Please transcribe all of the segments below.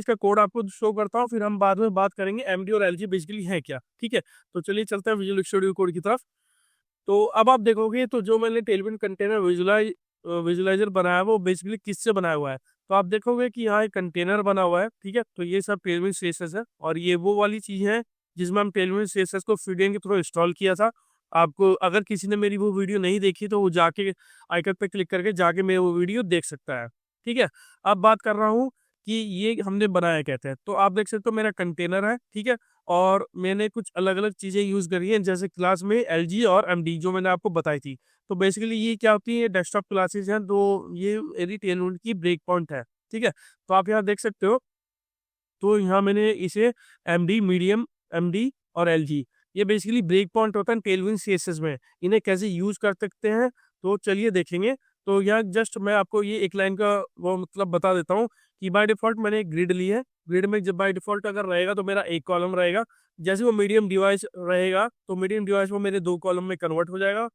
इसका कोड आपको शो करता हूँ, फिर हम बाद में बात करेंगे एमडी और एलजी बेसिकली है क्या। ठीक है, तो चलिए चलते हैं विजुअल स्टूडियो कोड की तरफ। तो अब आप देखोगे तो जो मैंने टेलविन कंटेनर विजुलाइजर बनाया है वो बेसिकली किससे बनाया हुआ है। तो आप देखोगे कि यहाँ एक कंटेनर बना हुआ है। ठीक है, तो ये सब टेलविन सीएसएस है और ये वो वाली चीज है जिसमें हम टेलविन सीएसएस को फीडन के थ्रू इंस्टॉल किया था। आपको अगर किसी ने मेरी वो वीडियो नहीं देखी तो वो जाके आइकन पे क्लिक करके जाके मेरे वो वीडियो देख सकता है। ठीक है, अब बात कर रहा हूँ कि ये हमने बनाया कहते हैं। तो आप देख सकते हो मेरा कंटेनर है। ठीक है, और मैंने कुछ अलग अलग चीजें यूज करी हैं जैसे क्लास में एलजी और एमडी जो मैंने आपको बताई थी। तो बेसिकली ये क्या होती है, डेस्कटॉप क्लासेस हैं, तो ये एरी टेलविन की ब्रेक पॉइंट है। ठीक है, तो आप यहाँ देख सकते हो। तो यहाँ मैंने इसे एमडी, मीडियम, एमडी और एलजी, ये बेसिकली ब्रेक पॉइंट होता है टेलविन सीएसएस में। इन्हें कैसे यूज कर सकते हैं तो चलिए देखेंगे। तो यहाँ जस्ट मैं आपको ये एक लाइन का वो मतलब बता देता हूँ कि बाय डिफॉल्ट मैंने एक ग्रिड ली है। ग्रिड में जब बाय डिफॉल्ट अगर रहेगा तो मेरा एक कॉलम रहेगा। जैसे वो मीडियम डिवाइस रहेगा तो मीडियम डिवाइस में मेरे 2 कॉलम में कन्वर्ट हो जाएगा।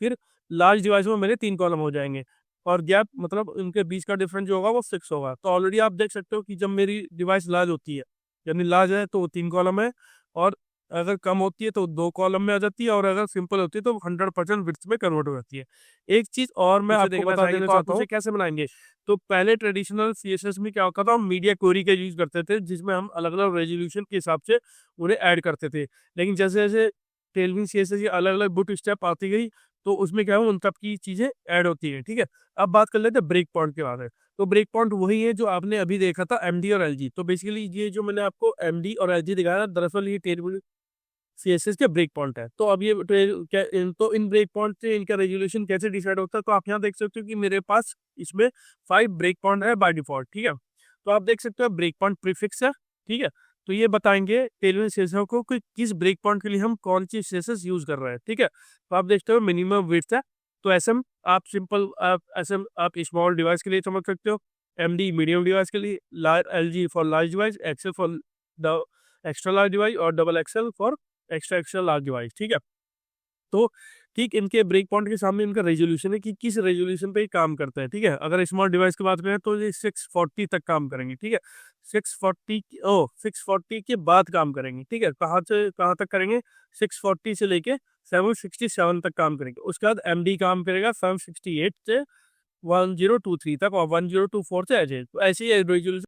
फिर लार्ज डिवाइस में मेरे 3 कॉलम हो जाएंगे और गैप मतलब इनके बीच का डिफरेंस जो होगा वो 6 होगा। तो ऑलरेडी आप देख सकते हो कि जब मेरी डिवाइस लार्ज होती है, यानी लार्ज है तो 3 कॉलम है, और अगर कम होती है तो 2 कॉलम में आ जाती है, और अगर सिंपल होती है तो 100% विड्थ में कन्वर्ट हो जाती है। एक चीज और मैं आपको बता देना चाहता हूँ कैसे बनाएंगे। तो पहले ट्रेडिशनल सीएसएस में क्या होता था, हम मीडिया क्वेरी का यूज करते थे जिसमें हम अलग अलग रेजोल्यूशन के हिसाब से उन्हें ऐड करते थे। लेकिन जैसे जैसे टेलविन सीएसएस की अलग अलग बुट स्टेप आती गई तो उसमें क्या है उन सब की चीजें ऐड होती है। ठीक है, अब बात कर लेते हैं ब्रेक पॉइंट के बारे में। तो ब्रेक पॉइंट वही है जो आपने अभी देखा था एमडी और एलजी। तो बेसिकली ये जो मैंने आपको एमडी और एलजी दिखाया दरअसल ये टेलविन सीएसएस के ब्रेक पॉइंट है। तो अब ये तो इन ब्रेक पॉइंट से इनका रेजोल्यूशन कैसे डिसाइड होता है, तो आप यहाँ देख सकते हो कि मेरे पास इसमें 5 ब्रेक पॉइंट है बाय डिफॉल्ट। ठीक है, तो आप देख सकते हो ब्रेक पॉइंट प्रीफिक्स है। ठीक है, तो ये बताएंगे टेलविन सीएसएस को कि किस ब्रेक पॉइंट के लिए हम कौन सी सीएसएस यूज कर रहे हैं। ठीक है, तो आप देखते हो मिनिमम विड्थ है। तो एसएम आप सिंपल एसएम आप स्मॉल डिवाइस के लिए समझ सकते हो, एमडी मीडियम डिवाइस के लिए, LG for large device, XL for the extra large device और double XL for extra extra large device. ठीक है, तो ठीक इनके ब्रेक पॉइंट के सामने इनका रेजोल्यूशन है कि किस रेजोल्यूशन पे ये काम करता है। ठीक है, अगर स्मॉल डिवाइस की बात करें तो ये 640 तक काम करेंगे। ठीक है, 640 के बाद काम करेंगे। ठीक है, कहाँ से कहाँ तक करेंगे, 640 से लेके 767 तक काम करेंगे। उसके बाद एमडी काम करेगा 768 से 1023 तक और 1024 से ऐसे। तो ऐसे ही रेजोल्यूशन